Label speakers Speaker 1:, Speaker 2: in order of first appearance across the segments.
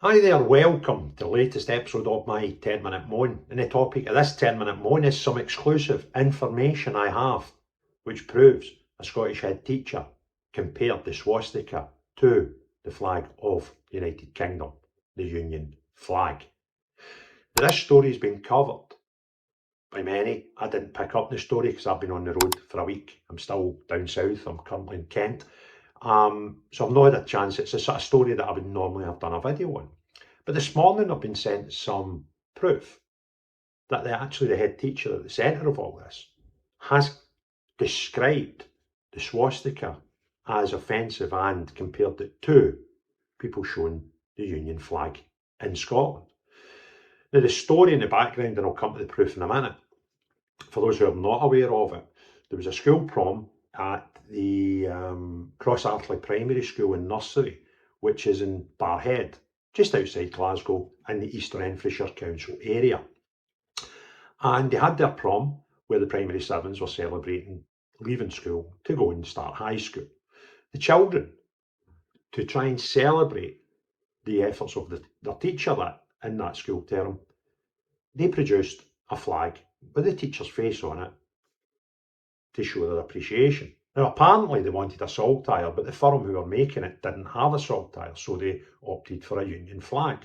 Speaker 1: Hi there, welcome to the latest episode of my 10-minute moan. And the topic of this 10-minute moan is some exclusive information I have, which proves a Scottish head teacher compared the swastika to the flag of the United Kingdom, the Union flag. Now, this story has been covered by many. I didn't pick up the story because I've been on the road for a week. I'm still down south, I'm currently in Kent. So I've not had a chance. It's a sort of story that I would normally have done a video on. But this morning I've been sent some proof that the head teacher at the centre of all this has described the swastika as offensive and compared it to people showing the Union flag in Scotland. Now the story in the background, and I'll come to the proof in a minute, for those who are not aware of it, there was a school prom at the Cross Arthurlie Primary School in Nursery, which is in Barhead, just outside Glasgow in the East Renfrewshire Council area. And they had their prom where the primary 7s were celebrating leaving school to go and start high school. The children, to try and celebrate the efforts of their teacher in that school term, they produced a flag with the teacher's face on it to show their appreciation. Now, apparently they wanted a saltire, but the firm who were making it didn't have a saltire, so they opted for a Union flag.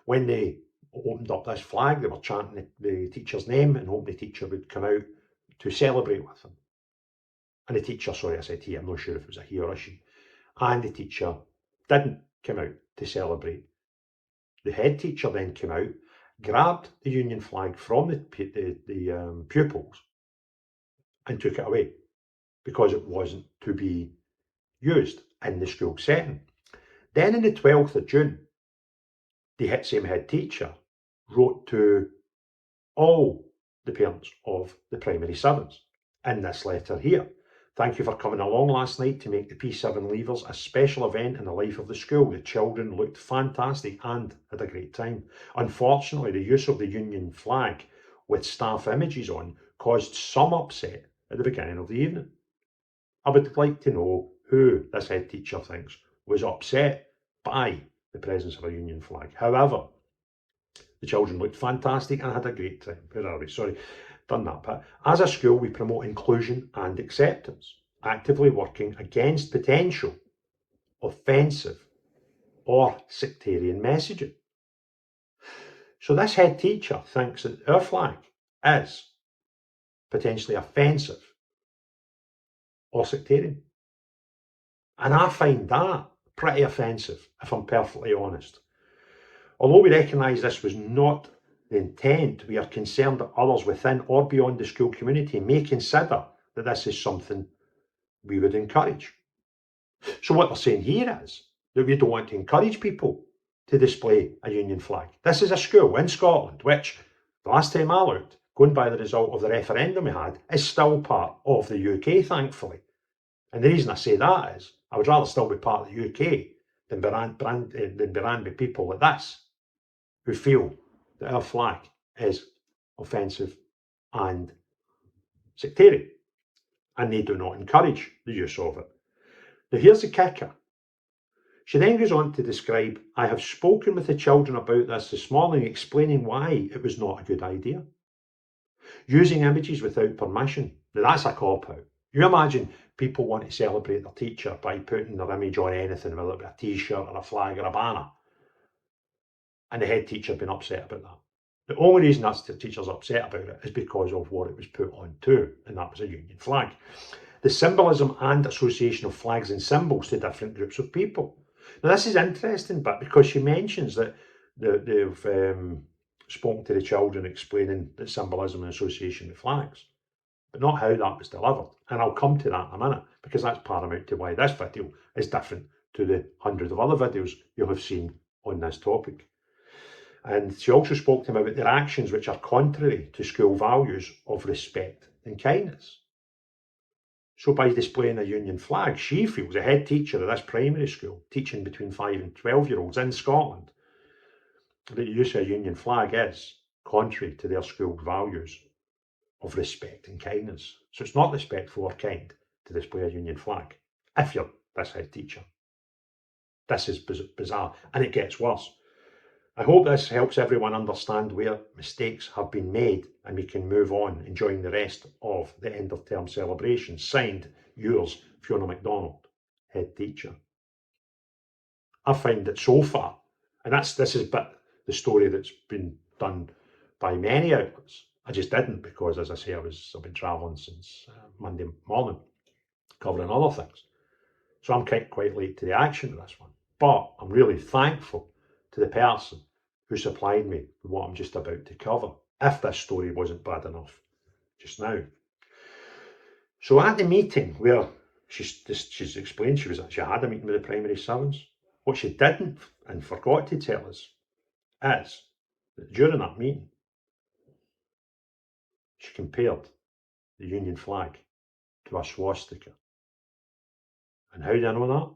Speaker 1: When they opened up this flag, they were chanting the teacher's name, and hoping the teacher would come out to celebrate with them. And the teacher, sorry, I said he, I'm not sure if it was a he or a she, and the teacher didn't come out to celebrate. The head teacher then came out, grabbed the Union flag from the pupils and took it away because it wasn't to be used in the school setting. Then on the 12th of June, the same head teacher wrote to all the parents of the primary 7s in this letter here. Thank you for coming along last night to make the P7 leavers a special event in the life of the school. The children looked fantastic and had a great time. Unfortunately, the use of the Union flag with staff images on caused some upset at the beginning of the evening. I would like to know who this head teacher thinks was upset by the presence of a Union flag. However, the children looked fantastic and had a great time. Where are we? Sorry, done that bit. As a school, we promote inclusion and acceptance, actively working against potential offensive or sectarian messaging. So this head teacher thinks that our flag is potentially offensive or sectarian. And I find that pretty offensive, if I'm perfectly honest. Although we recognise this was not the intent, we are concerned that others within or beyond the school community may consider that this is something we would encourage. So what they're saying here is that we don't want to encourage people to display a Union flag. This is a school in Scotland, which, the last time I looked, going by the result of the referendum we had, is still part of the UK, thankfully. And the reason I say that is, I would rather still be part of the UK than be ran by people like this, who feel that our flag is offensive and sectarian, and they do not encourage the use of it. Now here's the kicker. She then goes on to describe, I have spoken with the children about this morning, explaining why it was not a good idea. Using images without permission, now that's a cop-out. You imagine people want to celebrate their teacher by putting their image on anything, whether it be a t-shirt or a flag or a banner, and the head teacher been upset about that. The only reason the teacher's upset about it is because of what it was put on to, and that was a Union flag. The symbolism and association of flags and symbols to different groups of people. Now this is interesting, but because she mentions that they've spoken to the children explaining the symbolism and association with flags, but not how that was delivered. And I'll come to that in a minute, because that's paramount to why this video is different to the hundreds of other videos you'll have seen on this topic. And she also spoke to him about their actions which are contrary to school values of respect and kindness. So by displaying a Union flag, she feels, a head teacher of this primary school, teaching between 5 and 12-year-olds in Scotland, that the use of a Union flag is contrary to their school values of respect and kindness. So it's not respectful or kind to display a Union flag, if you're this head teacher. This is bizarre, and it gets worse. I hope this helps everyone understand where mistakes have been made and we can move on enjoying the rest of the end of term celebrations. Signed, yours, Fiona MacDonald, head teacher. I find that so far, and this is the story that's been done by many outlets. I just didn't because, as I say, I've been travelling since Monday morning, covering other things. So I'm quite late to the action with this one. But I'm really thankful to the person who supplied me with what I'm just about to cover, if this story wasn't bad enough just now. So at the meeting where she's explained she had a meeting with the primary sevens, what she didn't and forgot to tell us is that during that meeting, she compared the Union flag to a swastika. And how do I know that?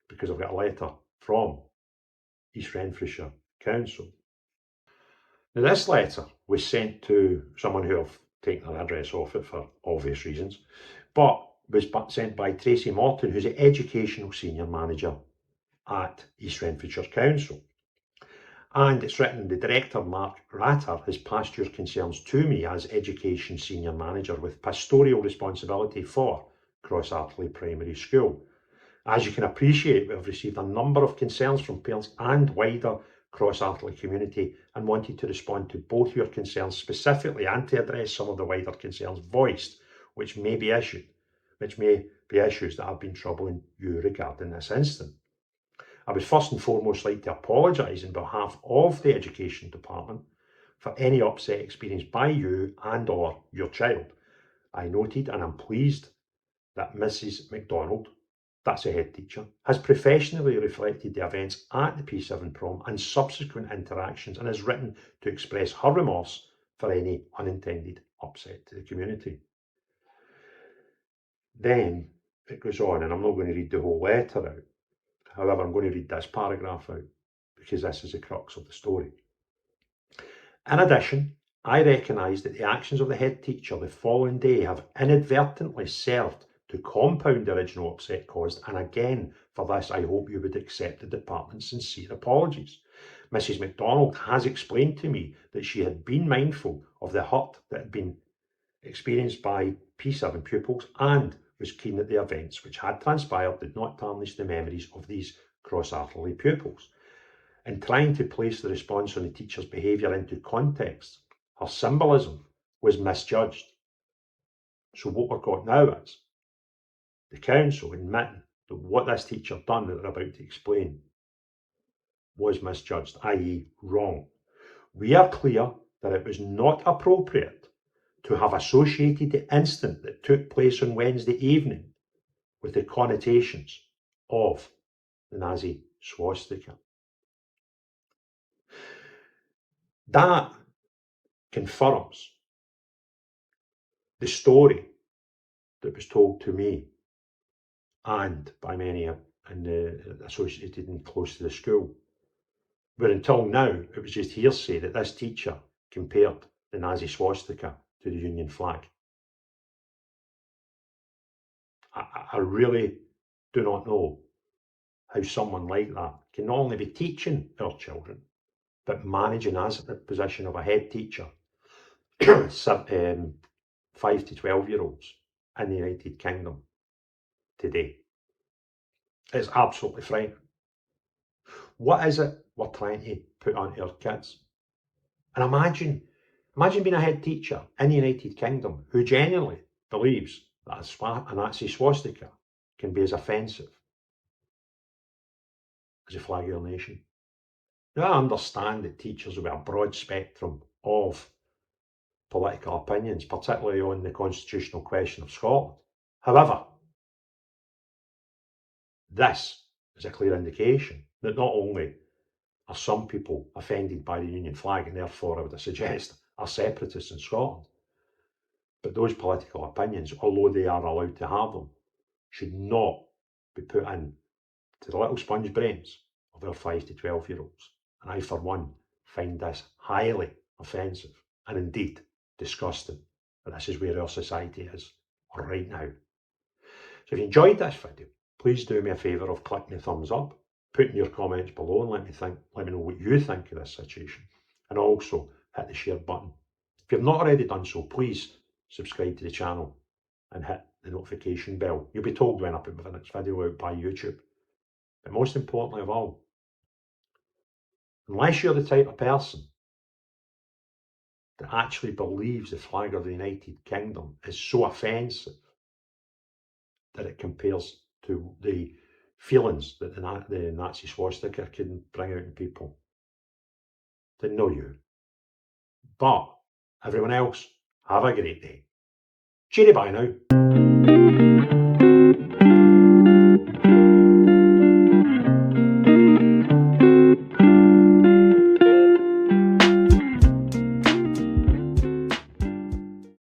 Speaker 1: Because I've got a letter from East Renfrewshire Council. Now, this letter was sent to someone who I've taken her address off it for obvious reasons, but was sent by Tracy Morton, who's the Educational Senior Manager at East Renfrewshire Council. And it's written, the Director, Mark Ratter, has passed your concerns to me as Education Senior Manager with pastoral responsibility for Cross Arthurlie Primary School. As you can appreciate, we have received a number of concerns from parents and wider Cross Arthurlie community and wanted to respond to both your concerns specifically and to address some of the wider concerns voiced, which may be issues that have been troubling you regarding this incident. I would first and foremost like to apologise on behalf of the Education Department for any upset experienced by you and or your child. I noted and I'm pleased that Mrs MacDonald, that's a head teacher, has professionally reflected the events at the P7 prom and subsequent interactions and has written to express her remorse for any unintended upset to the community. Then it goes on, and I'm not going to read the whole letter out. However, I'm going to read this paragraph out because this is the crux of the story. In addition, I recognise that the actions of the head teacher the following day have inadvertently served to compound the original upset caused, and again, for this, I hope you would accept the department's sincere apologies. Mrs MacDonald has explained to me that she had been mindful of the hurt that had been experienced by P7 pupils and was keen that the events which had transpired did not tarnish the memories of these Cross Arthurlie pupils. In trying to place the response on the teacher's behaviour into context, her symbolism was misjudged. So what we've got now is the council admitting that what this teacher done that they're about to explain was misjudged, i.e. wrong. We are clear that it was not appropriate to have associated the incident that took place on Wednesday evening with the connotations of the Nazi swastika. That confirms the story that was told to me and by many associated and close to the school, where until now it was just hearsay that this teacher compared the Nazi swastika to the Union flag. I really do not know how someone like that can not only be teaching our children, but managing as the position of a head teacher 5 to 12-year-olds in the United Kingdom today. It's absolutely frightening. What is it we're trying to put onto our kids? And imagine being a head teacher in the United Kingdom who genuinely believes that a Nazi swastika can be as offensive as the flag of your nation. Now, I understand that teachers will have a broad spectrum of political opinions, particularly on the constitutional question of Scotland. However, this is a clear indication that not only are some people offended by the Union flag and therefore, I would suggest, are separatists in Scotland, but those political opinions, although they are allowed to have them, should not be put in to the little sponge brains of our 5 to 12-year-olds. And I, for one, find this highly offensive and indeed disgusting that this is where our society is right now. So if you enjoyed this video, please do me a favour of clicking the thumbs up. put in your comments below and let me know what you think of this situation. And also hit the share button. If you've not already done so, please subscribe to the channel and hit the notification bell. You'll be told when I put my next video out by YouTube. But most importantly of all, unless you're the type of person that actually believes the flag of the United Kingdom is so offensive that it compares to the feelings that the Nazi swastika can bring out in people, then know you. But everyone else, have a great day. Cheery bye now.